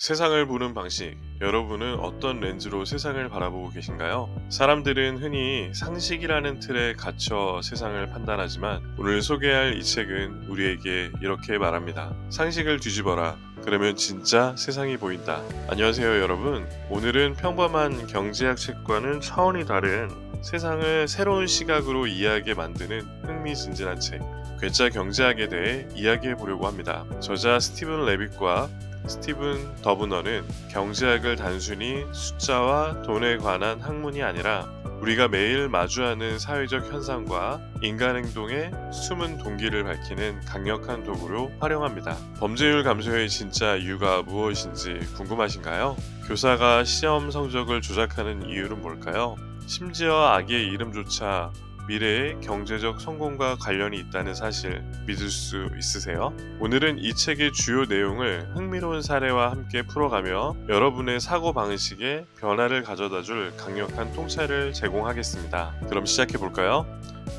세상을 보는 방식, 여러분은 어떤 렌즈로 세상을 바라보고 계신가요? 사람들은 흔히 상식이라는 틀에 갇혀 세상을 판단하지만 오늘 소개할 이 책은 우리에게 이렇게 말합니다. 상식을 뒤집어라. 그러면 진짜 세상이 보인다. 안녕하세요, 여러분. 오늘은 평범한 경제학 책과는 차원이 다른 세상을 새로운 시각으로 이해하게 만드는 흥미진진한 책, 괴짜 경제학에 대해 이야기해 보려고 합니다. 저자 스티븐 레빗과 스티븐 더브너는 경제학을 단순히 숫자와 돈에 관한 학문이 아니라 우리가 매일 마주하는 사회적 현상과 인간 행동의 숨은 동기를 밝히는 강력한 도구로 활용합니다. 범죄율 감소의 진짜 이유가 무엇인지 궁금하신가요? 교사가 시험 성적을 조작하는 이유는 뭘까요? 심지어 아기의 이름조차 미래의 경제적 성공과 관련이 있다는 사실 믿을 수 있으세요? 오늘은 이 책의 주요 내용을 흥미로운 사례와 함께 풀어가며 여러분의 사고방식에 변화를 가져다줄 강력한 통찰을 제공하겠습니다. 그럼 시작해볼까요?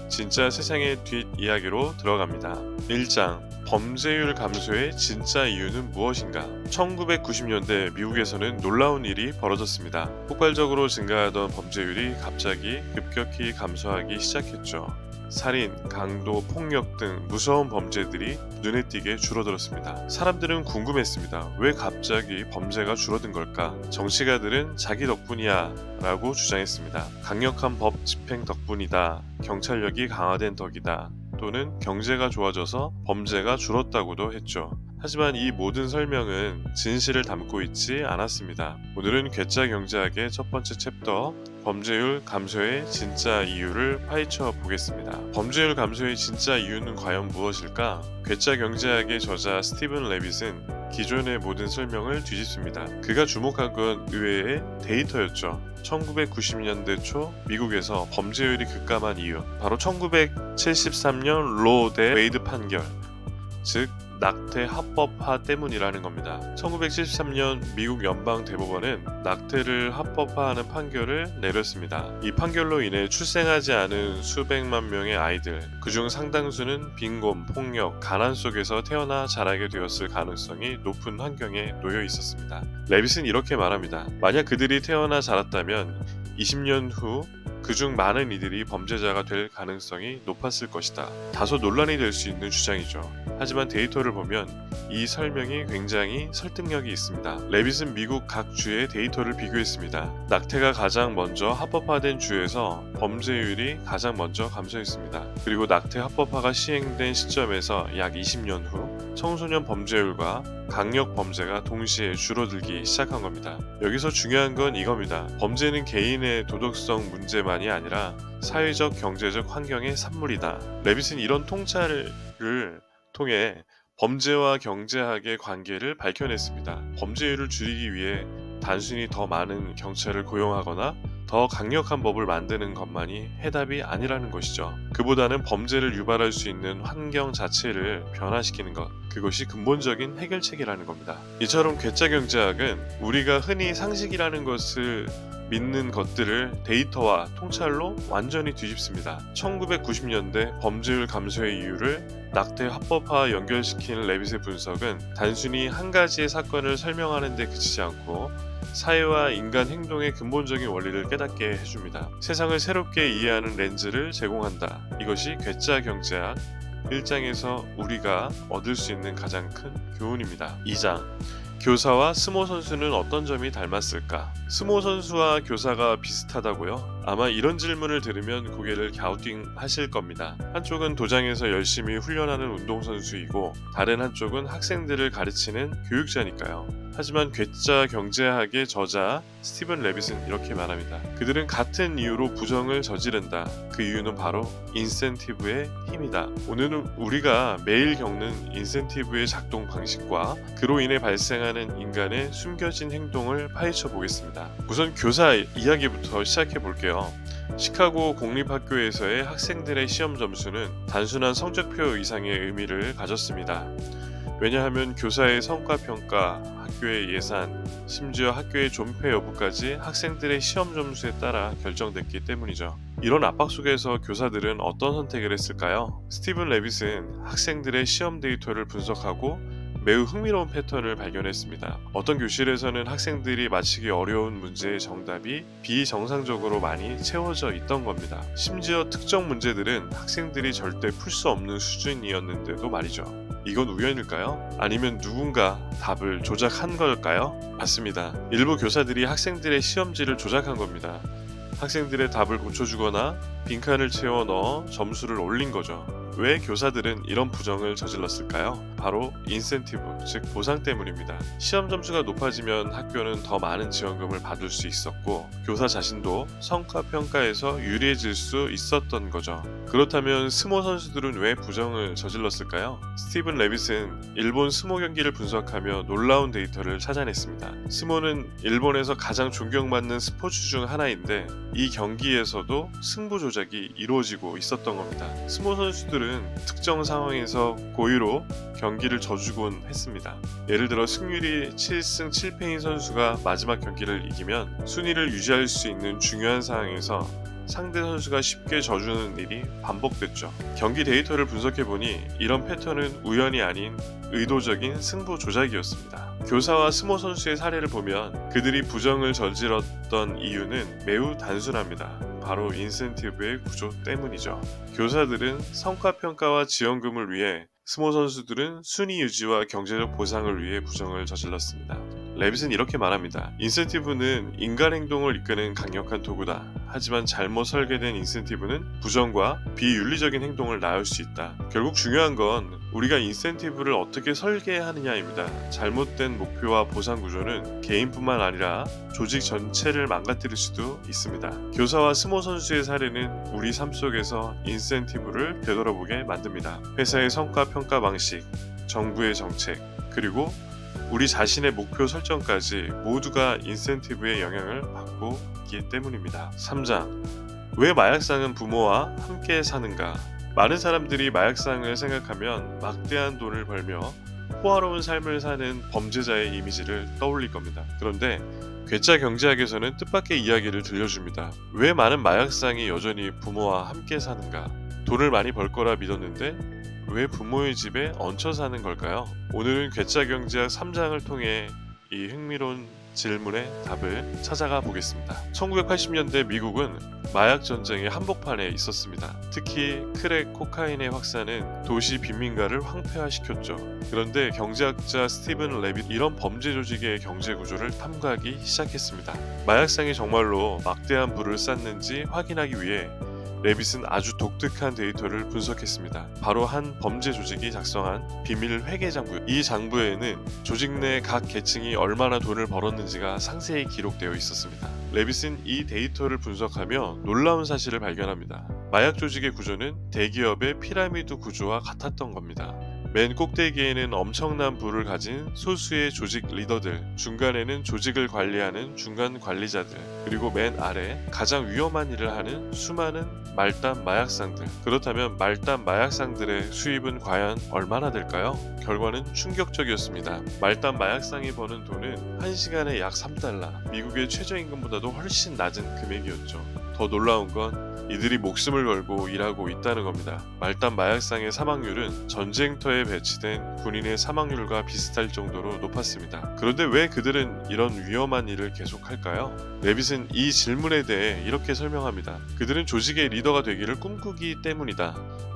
진짜 세상의 뒷이야기로 들어갑니다. 1장 범죄율 감소의 진짜 이유는 무엇인가? 1990년대 미국에서는 놀라운 일이 벌어졌습니다. 폭발적으로 증가하던 범죄율이 갑자기 급격히 감소하기 시작했죠. 살인, 강도, 폭력 등 무서운 범죄들이 눈에 띄게 줄어들었습니다. 사람들은 궁금했습니다. 왜 갑자기 범죄가 줄어든 걸까? 정치가들은 자기 덕분이야 라고 주장했습니다. 강력한 법 집행 덕분이다. 경찰력이 강화된 덕이다. 또는 경제가 좋아져서 범죄가 줄었다고도 했죠. 하지만 이 모든 설명은 진실을 담고 있지 않았습니다. 오늘은 괴짜 경제학의 첫 번째 챕터, 범죄율 감소의 진짜 이유를 파헤쳐 보겠습니다. 범죄율 감소의 진짜 이유는 과연 무엇일까? 괴짜 경제학의 저자 스티븐 레빗은 기존의 모든 설명을 뒤집습니다. 그가 주목한 건 의외의 데이터였죠. 1990년대 초 미국에서 범죄율이 급감한 이유, 바로 1973년 로 대 웨이드 판결, 즉 낙태 합법화 때문이라는 겁니다. 1973년 미국 연방 대법원은 낙태를 합법화하는 판결을 내렸습니다. 이 판결로 인해 출생하지 않은 수백만 명의 아이들, 그중 상당수는 빈곤, 폭력, 가난 속에서 태어나 자라게 되었을 가능성이 높은 환경에 놓여 있었습니다. 레빗은 이렇게 말합니다. 만약 그들이 태어나 자랐다면 20년 후 그중 많은 이들이 범죄자가 될 가능성이 높았을 것이다. 다소 논란이 될 수 있는 주장이죠. 하지만 데이터를 보면 이 설명이 굉장히 설득력이 있습니다. 레빗은 미국 각 주의 데이터를 비교했습니다. 낙태가 가장 먼저 합법화된 주에서 범죄율이 가장 먼저 감소했습니다. 그리고 낙태 합법화가 시행된 시점에서 약 20년 후 청소년 범죄율과 강력 범죄가 동시에 줄어들기 시작한 겁니다. 여기서 중요한 건 이겁니다. 범죄는 개인의 도덕성 문제만이 아니라 사회적, 경제적 환경의 산물이다. 레빗은 이런 통찰을 통해 범죄와 경제학의 관계를 밝혀냈습니다. 범죄율을 줄이기 위해 단순히 더 많은 경찰을 고용하거나 더 강력한 법을 만드는 것만이 해답이 아니라는 것이죠. 그보다는 범죄를 유발할 수 있는 환경 자체를 변화시키는 것, 그것이 근본적인 해결책이라는 겁니다. 이처럼 괴짜 경제학은 우리가 흔히 상식이라는 것을 믿는 것들을 데이터와 통찰로 완전히 뒤집습니다. 1990년대 범죄율 감소의 이유를 낙태 합법화 연결시키는 레빗의 분석은 단순히 한 가지의 사건을 설명하는 데 그치지 않고 사회와 인간 행동의 근본적인 원리를 깨닫게 해줍니다. 세상을 새롭게 이해하는 렌즈를 제공한다. 이것이 괴짜 경제학 1장에서 우리가 얻을 수 있는 가장 큰 교훈입니다. 2장 교사와 스모 선수는 어떤 점이 닮았을까? 스모 선수와 교사가 비슷하다고요? 아마 이런 질문을 들으면 고개를 갸우뚱하실 겁니다. 한쪽은 도장에서 열심히 훈련하는 운동선수이고 다른 한쪽은 학생들을 가르치는 교육자니까요. 하지만 괴짜 경제학의 저자 스티븐 레빗은 이렇게 말합니다. 그들은 같은 이유로 부정을 저지른다. 그 이유는 바로 인센티브의 힘이다. 오늘은 우리가 매일 겪는 인센티브의 작동 방식과 그로 인해 발생하는 인간의 숨겨진 행동을 파헤쳐 보겠습니다. 우선 교사 이야기부터 시작해 볼게요. 시카고 공립학교에서의 학생들의 시험 점수는 단순한 성적표 이상의 의미를 가졌습니다. 왜냐하면 교사의 성과평가, 학교의 예산, 심지어 학교의 존폐 여부까지 학생들의 시험 점수에 따라 결정됐기 때문이죠. 이런 압박 속에서 교사들은 어떤 선택을 했을까요? 스티븐 레빗은 학생들의 시험 데이터를 분석하고 매우 흥미로운 패턴을 발견했습니다. 어떤 교실에서는 학생들이 맞히기 어려운 문제의 정답이 비정상적으로 많이 채워져 있던 겁니다. 심지어 특정 문제들은 학생들이 절대 풀 수 없는 수준이었는데도 말이죠. 이건 우연일까요? 아니면 누군가 답을 조작한 걸까요? 맞습니다. 일부 교사들이 학생들의 시험지를 조작한 겁니다. 학생들의 답을 고쳐주거나 빈칸을 채워 넣어 점수를 올린 거죠. 왜 교사들은 이런 부정을 저질렀을까요? 바로 인센티브, 즉 보상 때문입니다. 시험 점수가 높아지면 학교는 더 많은 지원금을 받을 수 있었고 교사 자신도 성과 평가에서 유리해질 수 있었던 거죠. 그렇다면 스모 선수들은 왜 부정을 저질렀을까요? 스티븐 레빗은 일본 스모 경기를 분석하며 놀라운 데이터를 찾아냈습니다. 스모는 일본에서 가장 존경받는 스포츠 중 하나인데 이 경기에서도 승부 조작이 이루어지고 있었던 겁니다. 스모 선수들은 특정 상황에서 고의로 경기를 져주곤 했습니다. 예를 들어 승률이 7승 7패인 선수가 마지막 경기를 이기면 순위를 유지할 수 있는 중요한 상황에서 상대 선수가 쉽게 져주는 일이 반복됐죠. 경기 데이터를 분석해보니 이런 패턴은 우연이 아닌 의도적인 승부 조작이었습니다. 교사와 스모 선수의 사례를 보면 그들이 부정을 저질렀던 이유는 매우 단순합니다. 바로 인센티브의 구조 때문이죠. 교사들은 성과평가와 지원금을 위해 스모 선수들은 순위 유지와 경제적 보상을 위해 부정을 저질렀습니다. 레빗은 이렇게 말합니다. 인센티브는 인간 행동을 이끄는 강력한 도구다. 하지만 잘못 설계된 인센티브는 부정과 비윤리적인 행동을 낳을 수 있다. 결국 중요한 건 우리가 인센티브를 어떻게 설계하느냐입니다. 잘못된 목표와 보상 구조는 개인뿐만 아니라 조직 전체를 망가뜨릴 수도 있습니다. 교사와 스모 선수의 사례는 우리 삶 속에서 인센티브를 되돌아보게 만듭니다. 회사의 성과 평가 방식, 정부의 정책, 그리고 우리 자신의 목표 설정까지 모두가 인센티브의 영향을 받고 있기 때문입니다. 3장. 왜 마약상은 부모와 함께 사는가? 많은 사람들이 마약상을 생각하면 막대한 돈을 벌며 호화로운 삶을 사는 범죄자의 이미지를 떠올릴 겁니다. 그런데 괴짜 경제학에서는 뜻밖의 이야기를 들려줍니다. 왜 많은 마약상이 여전히 부모와 함께 사는가? 돈을 많이 벌 거라 믿었는데 왜 부모의 집에 얹혀 사는 걸까요? 오늘은 괴짜 경제학 3장을 통해 이 흥미로운 질문의 답을 찾아가 보겠습니다. 1980년대 미국은 마약 전쟁의 한복판에 있었습니다. 특히 크랙 코카인의 확산은 도시 빈민가를 황폐화시켰죠. 그런데 경제학자 스티븐 레빗 이런 범죄 조직의 경제 구조를 탐구하기 시작했습니다. 마약상이 정말로 막대한 부를 쌓는지 확인하기 위해 레빗은 아주 독특한 데이터를 분석했습니다. 바로 한 범죄 조직이 작성한 비밀 회계 장부. 이 장부에는 조직 내 각 계층이 얼마나 돈을 벌었는지가 상세히 기록되어 있었습니다. 레빗은 이 데이터를 분석하며 놀라운 사실을 발견합니다. 마약 조직의 구조는 대기업의 피라미드 구조와 같았던 겁니다. 맨 꼭대기에는 엄청난 부를 가진 소수의 조직 리더들, 중간에는 조직을 관리하는 중간 관리자들, 그리고 맨 아래 가장 위험한 일을 하는 수많은 말단 마약상들. 그렇다면 말단 마약상들의 수입은 과연 얼마나 될까요? 결과는 충격적이었습니다. 말단 마약상이 버는 돈은 1시간에 약 3달러, 미국의 최저임금보다도 훨씬 낮은 금액이었죠. 더 놀라운 건 이들이 목숨을 걸고 일하고 있다는 겁니다. 말단 마약상의 사망률은 전쟁터에 배치된 군인의 사망률과 비슷할 정도로 높았습니다. 그런데 왜 그들은 이런 위험한 일을 계속할까요? 레빗은 이 질문에 대해 이렇게 설명합니다. 그들은 조직의 리더가 되기를 꿈꾸기 때문이다.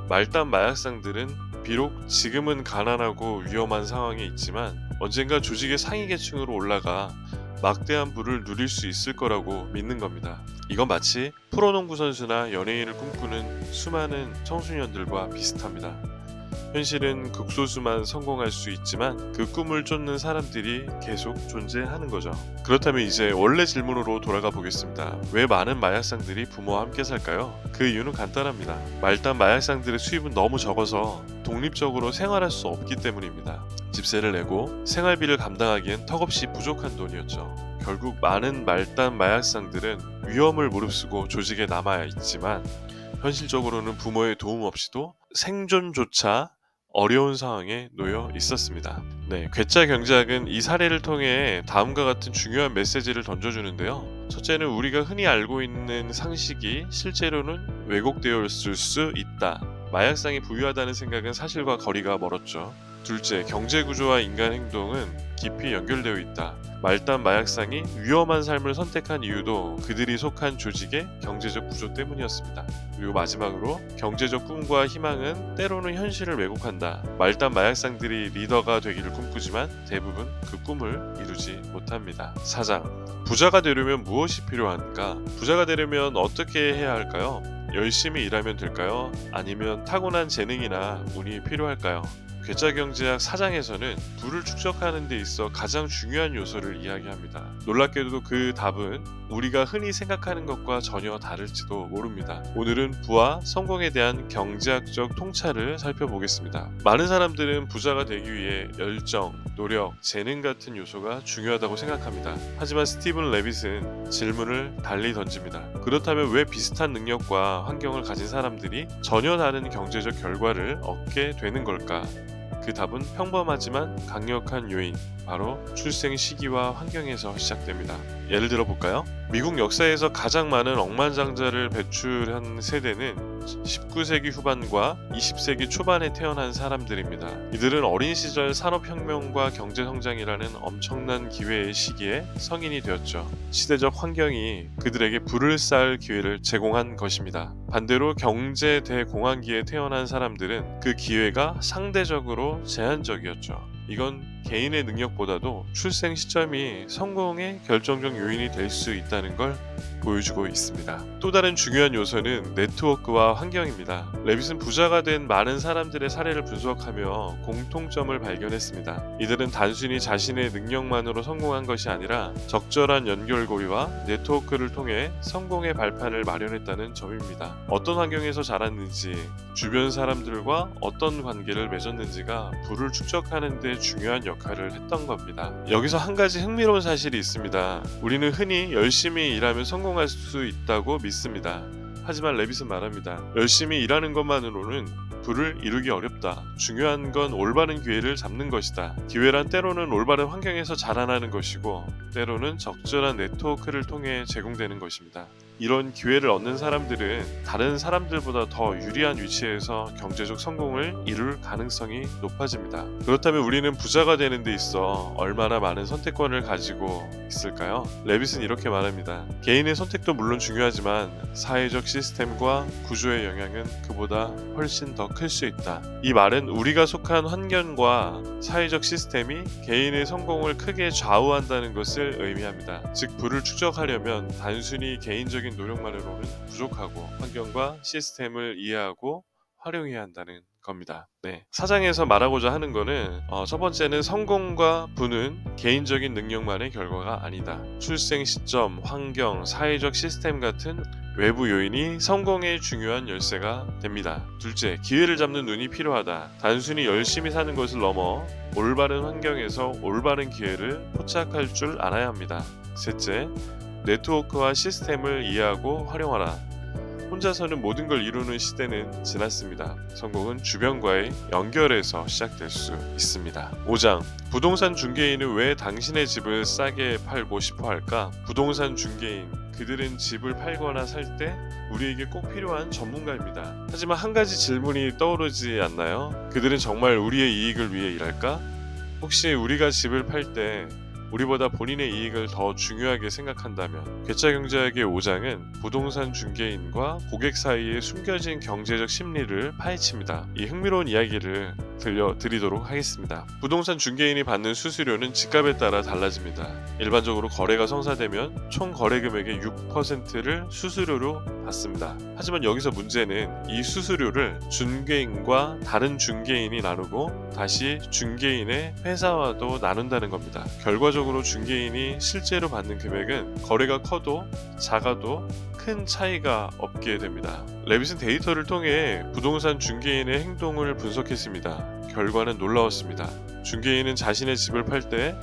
말단 마약상들은 비록 지금은 가난하고 위험한 상황에 있지만 언젠가 조직의 상위 계층으로 올라가 막대한 부를 누릴 수 있을 거라고 믿는 겁니다. 이건 마치 프로농구 선수나 연예인을 꿈꾸는 수많은 청소년들과 비슷합니다. 현실은 극소수만 성공할 수 있지만 그 꿈을 쫓는 사람들이 계속 존재하는 거죠. 그렇다면 이제 원래 질문으로 돌아가 보겠습니다. 왜 많은 마약상들이 부모와 함께 살까요? 그 이유는 간단합니다. 말단 마약상들의 수입은 너무 적어서 독립적으로 생활할 수 없기 때문입니다. 집세를 내고 생활비를 감당하기엔 턱없이 부족한 돈이었죠. 결국 많은 말단 마약상들은 위험을 무릅쓰고 조직에 남아야 있지만 현실적으로는 부모의 도움 없이도 생존조차 어려운 상황에 놓여 있었습니다. 괴짜 경제학은 이 사례를 통해 다음과 같은 중요한 메시지를 던져주는데요. 첫째는 우리가 흔히 알고 있는 상식이 실제로는 왜곡되어 있을 수 있다. 마약상이 부유하다는 생각은 사실과 거리가 멀었죠. 둘째, 경제 구조와 인간 행동은 깊이 연결되어 있다. 말단 마약상이 위험한 삶을 선택한 이유도 그들이 속한 조직의 경제적 구조 때문이었습니다. 그리고 마지막으로 경제적 꿈과 희망은 때로는 현실을 왜곡한다. 말단 마약상들이 리더가 되기를 꿈꾸지만 대부분 그 꿈을 이루지 못합니다. 4장, 부자가 되려면 무엇이 필요한가? 부자가 되려면 어떻게 해야 할까요? 열심히 일하면 될까요? 아니면 타고난 재능이나 운이 필요할까요? 괴짜경제학 4장에서는 부를 축적하는 데 있어 가장 중요한 요소를 이야기합니다. 놀랍게도 그 답은 우리가 흔히 생각하는 것과 전혀 다를지도 모릅니다. 오늘은 부와 성공에 대한 경제학적 통찰을 살펴보겠습니다. 많은 사람들은 부자가 되기 위해 열정, 노력, 재능 같은 요소가 중요하다고 생각합니다. 하지만 스티븐 레빗은 질문을 달리 던집니다. 그렇다면 왜 비슷한 능력과 환경을 가진 사람들이 전혀 다른 경제적 결과를 얻게 되는 걸까? 그 답은 평범하지만 강력한 요인, 바로 출생 시기와 환경에서 시작됩니다. 예를 들어 볼까요? 미국 역사에서 가장 많은 억만장자를 배출한 세대는 19세기 후반과 20세기 초반에 태어난 사람들입니다. 이들은 어린 시절 산업혁명과 경제성장이라는 엄청난 기회의 시기에 성인이 되었죠. 시대적 환경이 그들에게 부를 쌓을 기회를 제공한 것입니다. 반대로 경제 대공황기에 태어난 사람들은 그 기회가 상대적으로 제한적이었죠. 이건 개인의 능력보다도 출생 시점이 성공의 결정적 요인이 될 수 있다는 걸 보여주고 있습니다. 또 다른 중요한 요소는 네트워크와 환경입니다. 레빗은 부자가 된 많은 사람들의 사례를 분석하며 공통점을 발견했습니다. 이들은 단순히 자신의 능력만으로 성공한 것이 아니라 적절한 연결고리와 네트워크를 통해 성공의 발판을 마련했다는 점입니다. 어떤 환경에서 자랐는지, 주변 사람들과 어떤 관계를 맺었는지가 부를 축적하는 데 중요한 역할을 했던 겁니다. 여기서 한 가지 흥미로운 사실이 있습니다. 우리는 흔히 열심히 일하면 성공할 수 있다고 믿습니다. 하지만 레빗은 말합니다. 열심히 일하는 것만으로는 부를 이루기 어렵다. 중요한 건 올바른 기회를 잡는 것이다. 기회란 때로는 올바른 환경에서 자라나는 것이고 때로는 적절한 네트워크를 통해 제공되는 것입니다. 이런 기회를 얻는 사람들은 다른 사람들보다 더 유리한 위치에서 경제적 성공을 이룰 가능성이 높아집니다. 그렇다면 우리는 부자가 되는 데 있어 얼마나 많은 선택권을 가지고 있을까요? 레빗은 이렇게 말합니다. 개인의 선택도 물론 중요하지만 사회적 시스템과 구조의 영향은 그보다 훨씬 더 클 수 있다. 이 말은 우리가 속한 환경과 사회적 시스템이 개인의 성공을 크게 좌우한다는 것을 의미합니다. 즉, 부를 축적하려면 단순히 개인적인 노력만으로는 부족하고 환경과 시스템을 이해하고 활용해야 한다는 겁니다. 사장에서 말하고자 하는 거는 첫 번째는 성공과 부는 개인적인 능력만의 결과가 아니다. 출생 시점, 환경, 사회적 시스템 같은 외부 요인이 성공의 중요한 열쇠가 됩니다. 둘째, 기회를 잡는 눈이 필요하다. 단순히 열심히 사는 것을 넘어 올바른 환경에서 올바른 기회를 포착할 줄 알아야 합니다. 셋째, 네트워크와 시스템을 이해하고 활용하라. 혼자서는 모든 걸 이루는 시대는 지났습니다. 성공은 주변과의 연결에서 시작될 수 있습니다. 5장, 부동산 중개인은 왜 당신의 집을 싸게 팔고 싶어 할까? 부동산 중개인, 그들은 집을 팔거나 살 때 우리에게 꼭 필요한 전문가입니다. 하지만 한 가지 질문이 떠오르지 않나요? 그들은 정말 우리의 이익을 위해 일할까? 혹시 우리가 집을 팔 때 우리보다 본인의 이익을 더 중요하게 생각한다면 괴짜경제학의 5장은 부동산 중개인과 고객 사이에 숨겨진 경제적 심리를 파헤칩니다. 이 흥미로운 이야기를 들려드리도록 하겠습니다. 부동산 중개인이 받는 수수료는 집값에 따라 달라집니다. 일반적으로 거래가 성사되면 총 거래 금액의 6%를 수수료로 받습니다. 하지만 여기서 문제는 이 수수료를 중개인과 다른 중개인이 나누고 다시 중개인의 회사와도 나눈다는 겁니다. 결과적으로 중개인이 실제로 받는 금액은 거래가 커도 작아도 큰 차이가 없게 됩니다. 레빗은 데이터를 통해 부동산 중개인의 행동을 분석했습니다. 결과는 놀라웠습니다. 중개인은 자신의 집을 팔 때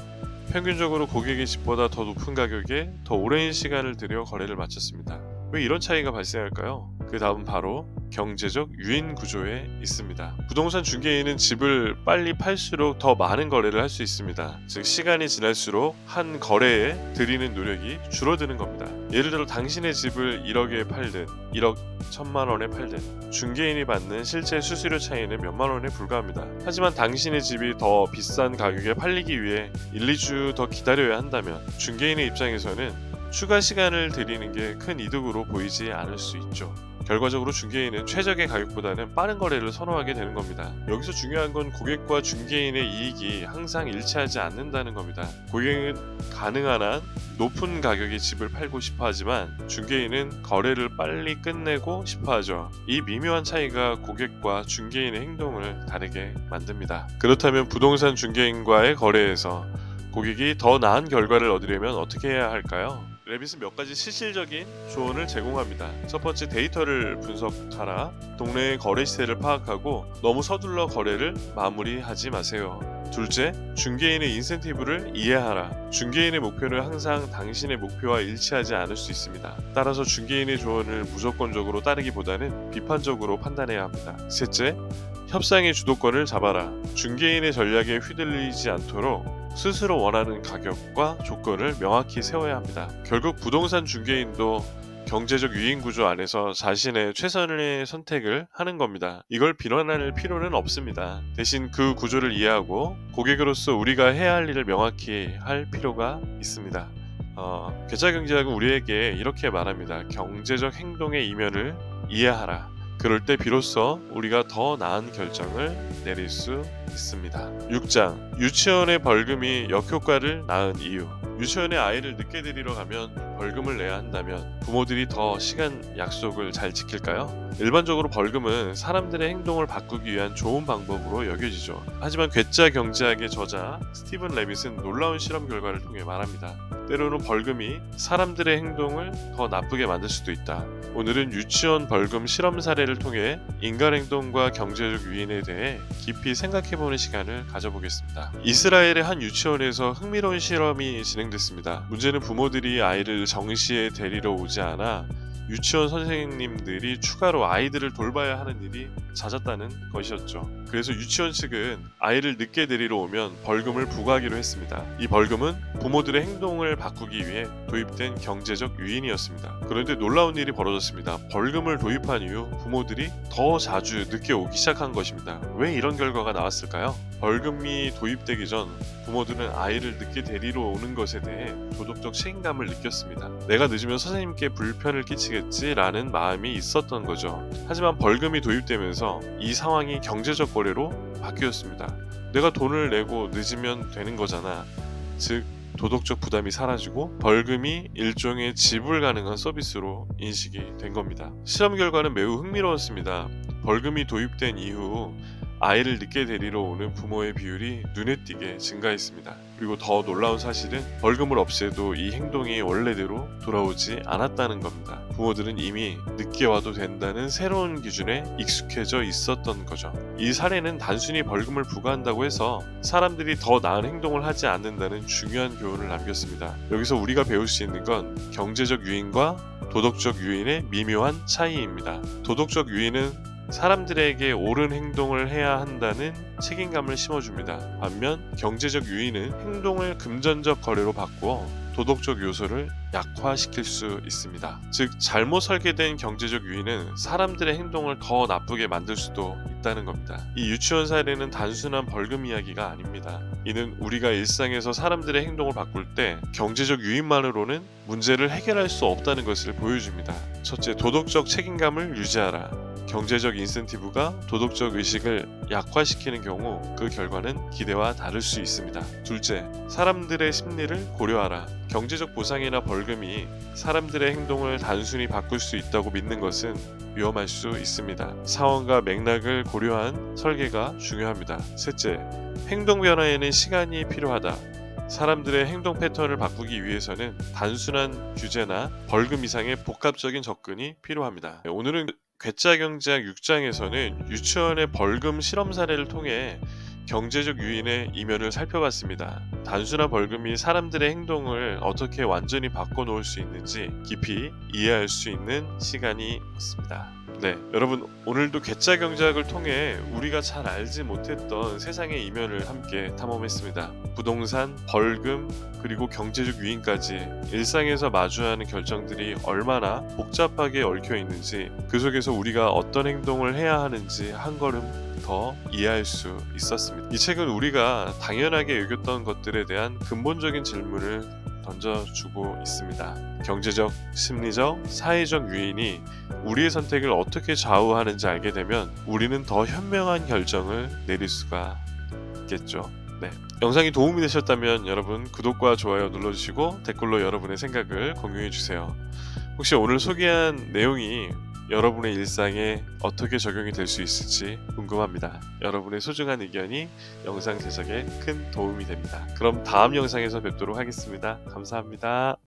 평균적으로 고객의 집보다 더 높은 가격에 더 오랜 시간을 들여 거래를 마쳤습니다. 왜 이런 차이가 발생할까요? 그 다음 바로 경제적 유인 구조에 있습니다. 부동산 중개인은 집을 빨리 팔수록 더 많은 거래를 할 수 있습니다. 즉 시간이 지날수록 한 거래에 들이는 노력이 줄어드는 겁니다. 예를 들어 당신의 집을 1억에 팔든 1억 1천만 원에 팔든 중개인이 받는 실제 수수료 차이는 몇만 원에 불과합니다. 하지만 당신의 집이 더 비싼 가격에 팔리기 위해 1, 2주 더 기다려야 한다면 중개인의 입장에서는 추가 시간을 들이는 게 큰 이득으로 보이지 않을 수 있죠. 결과적으로 중개인은 최적의 가격보다는 빠른 거래를 선호하게 되는 겁니다. 여기서 중요한 건 고객과 중개인의 이익이 항상 일치하지 않는다는 겁니다. 고객은 가능한 한 높은 가격의 집을 팔고 싶어 하지만 중개인은 거래를 빨리 끝내고 싶어 하죠. 이 미묘한 차이가 고객과 중개인의 행동을 다르게 만듭니다. 그렇다면 부동산 중개인과의 거래에서 고객이 더 나은 결과를 얻으려면 어떻게 해야 할까요? 레빗은 몇 가지 실질적인 조언을 제공합니다. 첫 번째, 데이터를 분석하라. 동네의 거래 시세를 파악하고 너무 서둘러 거래를 마무리하지 마세요. 둘째, 중개인의 인센티브를 이해하라. 중개인의 목표는 항상 당신의 목표와 일치하지 않을 수 있습니다. 따라서 중개인의 조언을 무조건적으로 따르기보다는 비판적으로 판단해야 합니다. 셋째, 협상의 주도권을 잡아라. 중개인의 전략에 휘둘리지 않도록 스스로 원하는 가격과 조건을 명확히 세워야 합니다. 결국 부동산 중개인도 경제적 유인 구조 안에서 자신의 최선의 선택을 하는 겁니다. 이걸 비난할 필요는 없습니다. 대신 그 구조를 이해하고 고객으로서 우리가 해야 할 일을 명확히 할 필요가 있습니다. 괴짜경제학은 우리에게 이렇게 말합니다. 경제적 행동의 이면을 이해하라. 그럴 때 비로소 우리가 더 나은 결정을 내릴 수 있습니다. 6장, 유치원의 벌금이 역효과를 낳은 이유. 유치원에 아이를 늦게 데리러 가면 벌금을 내야 한다면 부모들이 더 시간 약속을 잘 지킬까요? 일반적으로 벌금은 사람들의 행동을 바꾸기 위한 좋은 방법으로 여겨지죠. 하지만 괴짜 경제학의 저자 스티븐 레빗은 놀라운 실험 결과를 통해 말합니다. 때로는 벌금이 사람들의 행동을 더 나쁘게 만들 수도 있다. 오늘은 유치원 벌금 실험 사례를 통해 인간 행동과 경제적 유인에 대해 깊이 생각해보는 시간을 가져보겠습니다. 이스라엘의 한 유치원에서 흥미로운 실험이 진행됐습니다. 문제는 부모들이 아이를 정시에 데리러 오지 않아 유치원 선생님들이 추가로 아이들을 돌봐야 하는 일이 잦았다는 것이었죠. 그래서 유치원 측은 아이를 늦게 데리러 오면 벌금을 부과하기로 했습니다. 이 벌금은 부모들의 행동을 바꾸기 위해 도입된 경제적 유인이었습니다. 그런데 놀라운 일이 벌어졌습니다. 벌금을 도입한 이후 부모들이 더 자주 늦게 오기 시작한 것입니다. 왜 이런 결과가 나왔을까요? 벌금이 도입되기 전 부모들은 아이를 늦게 데리러 오는 것에 대해 도덕적 책임감을 느꼈습니다. 내가 늦으면 선생님께 불편을 끼치겠지라는 마음이 있었던 거죠. 하지만 벌금이 도입되면서 이 상황이 경제적 거래로 바뀌었습니다. 내가 돈을 내고 늦으면 되는 거잖아. 즉 도덕적 부담이 사라지고 벌금이 일종의 지불 가능한 서비스로 인식이 된 겁니다. 실험 결과는 매우 흥미로웠습니다. 벌금이 도입된 이후 아이를 늦게 데리러 오는 부모의 비율이 눈에 띄게 증가했습니다. 그리고 더 놀라운 사실은 벌금을 없애도 이 행동이 원래대로 돌아오지 않았다는 겁니다. 부모들은 이미 늦게 와도 된다는 새로운 기준에 익숙해져 있었던 거죠. 이 사례는 단순히 벌금을 부과한다고 해서 사람들이 더 나은 행동을 하지 않는다는 중요한 교훈을 남겼습니다. 여기서 우리가 배울 수 있는 건 경제적 유인과 도덕적 유인의 미묘한 차이입니다. 도덕적 유인은 사람들에게 옳은 행동을 해야 한다는 책임감을 심어줍니다. 반면 경제적 유인은 행동을 금전적 거래로 바꾸어 도덕적 요소를 약화시킬 수 있습니다. 즉 잘못 설계된 경제적 유인은 사람들의 행동을 더 나쁘게 만들 수도 있다는 겁니다. 이 유치원 사례는 단순한 벌금 이야기가 아닙니다. 이는 우리가 일상에서 사람들의 행동을 바꿀 때 경제적 유인만으로는 문제를 해결할 수 없다는 것을 보여줍니다. 첫째, 도덕적 책임감을 유지하라. 경제적 인센티브가 도덕적 의식을 약화시키는 경우 그 결과는 기대와 다를 수 있습니다. 둘째, 사람들의 심리를 고려하라. 경제적 보상이나 벌금이 사람들의 행동을 단순히 바꿀 수 있다고 믿는 것은 위험할 수 있습니다. 상황과 맥락을 고려한 설계가 중요합니다. 셋째, 행동 변화에는 시간이 필요하다. 사람들의 행동 패턴을 바꾸기 위해서는 단순한 규제나 벌금 이상의 복합적인 접근이 필요합니다. 오늘은 괴짜경제학 6장에서는 유치원의 벌금 실험 사례를 통해 경제적 유인의 이면을 살펴봤습니다. 단순한 벌금이 사람들의 행동을 어떻게 완전히 바꿔놓을 수 있는지 깊이 이해할 수 있는 시간이었습니다. 네, 여러분 오늘도 괴짜 경제학을 통해 우리가 잘 알지 못했던 세상의 이면을 함께 탐험했습니다. 부동산, 벌금, 그리고 경제적 유인까지 일상에서 마주하는 결정들이 얼마나 복잡하게 얽혀 있는지, 그 속에서 우리가 어떤 행동을 해야 하는지 한 걸음 더 이해할 수 있었습니다. 이 책은 우리가 당연하게 여겼던 것들에 대한 근본적인 질문을 던져주고 있습니다. 경제적, 심리적, 사회적 요인이 우리의 선택을 어떻게 좌우하는지 알게 되면 우리는 더 현명한 결정을 내릴 수가 있겠죠. 네. 영상이 도움이 되셨다면 여러분 구독과 좋아요 눌러주시고 댓글로 여러분의 생각을 공유해주세요. 혹시 오늘 소개한 내용이 여러분의 일상에 어떻게 적용이 될 수 있을지 궁금합니다. 여러분의 소중한 의견이 영상 제작에 큰 도움이 됩니다. 그럼 다음 영상에서 뵙도록 하겠습니다. 감사합니다.